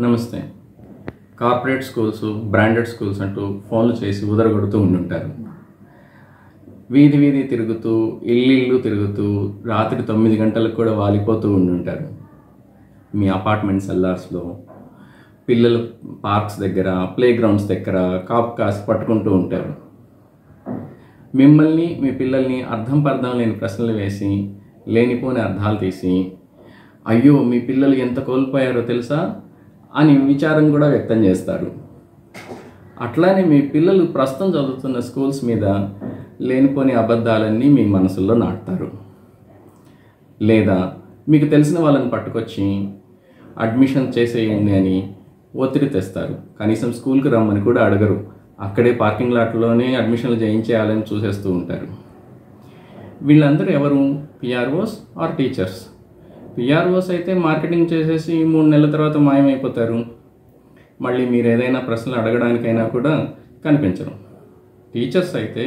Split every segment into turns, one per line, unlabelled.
నమస్తే. Corporate schools, branded schools అంటూ ఫోన్లు చేసి ఉదరగొడుతూ ఉండుంటారు. వీధి వీధి తిరుగుతూ, ఇల్లు తిరుగుతూ, రాత్రి 9 గంటలకు కూడా వాలిపోతూ ఉండుంటారు. మీ అపార్ట్మెంట్ సెల్లార్స్లో పిల్లలు పార్క్స్ దగ్గర, ప్లే గ్రౌండ్స్ దగ్గర కాసి పట్టుకుంటూ ఉంటారు. మిమ్మల్ని, మీ పిల్లల్ని అర్థం పర్థం లేని ప్రశ్నలు వేసి, లేనిపోని అర్థాలు తీసి, అయ్యో మీ పిల్లలు ఎంత కోల్పోయారో తెలుసా అని విచారం కూడా వ్యక్తం చేస్తారు. అట్లానే మీ పిల్లలు ప్రస్తుతం చదువుతున్న స్కూల్స్ మీద లేనిపోని అబద్ధాలన్నీ మీ మనసుల్లో నాటుతారు. లేదా మీకు తెలిసిన వాళ్ళని పట్టుకొచ్చి అడ్మిషన్ చేసేయండి అని ఒత్తిడి తెస్తారు. కనీసం స్కూల్కి రమ్మని కూడా అడగరు. అక్కడే పార్కింగ్ లాట్లోనే అడ్మిషన్లు చేయించేయాలని చూసేస్తూ ఉంటారు. వీళ్ళందరూ ఎవరు? PROs are teachers. పిఆర్ఓస్ అయితే మార్కెటింగ్ చేసేసి 3 నెలల తర్వాత మాయమైపోతారు. మళ్ళీ మీరు ఏదైనా ప్రశ్నలు అడగడానికైనా కూడా కనిపించరు. టీచర్స్ అయితే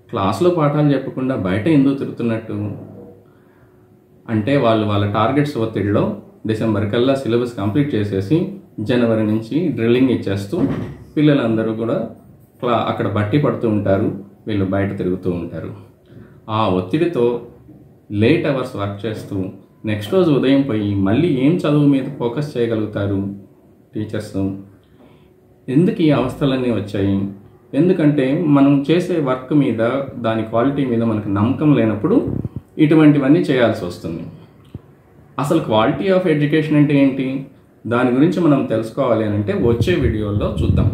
క్లాస్లో పాఠాలు చెప్పకుండా బయట ఎందుకు తిరుగుతున్నట్టు? అంటే వాళ్ళ టార్గెట్స్ ఒత్తిడిలో డిసెంబర్ కల్లా సిలబస్ కంప్లీట్ చేసేసి జనవరి నుంచి డ్రిల్లింగ్ ఇచ్చేస్తూ పిల్లలందరూ కూడా అక్కడ బట్టి పడుతూ ఉంటారు. వీళ్ళు బయట తిరుగుతూ ఉంటారు. ఆ ఒత్తిడితో లేట్ అవర్స్ వర్క్ చేస్తూ నెక్స్ట్ రోజు ఉదయం పోయి మళ్ళీ ఏం చదువు మీద ఫోకస్ చేయగలుగుతారు టీచర్స్? ఎందుకు ఈ అవస్థలన్నీ వచ్చాయి? ఎందుకంటే మనం చేసే వర్క్ మీద, దాని క్వాలిటీ మీద మనకు నమ్మకం లేనప్పుడు ఇటువంటివన్నీ చేయాల్సి వస్తుంది. అసలు క్వాలిటీ ఆఫ్ ఎడ్యుకేషన్ అంటే ఏంటి? దాని గురించి మనం తెలుసుకోవాలి అని అంటే వచ్చే వీడియోలో చూద్దాం.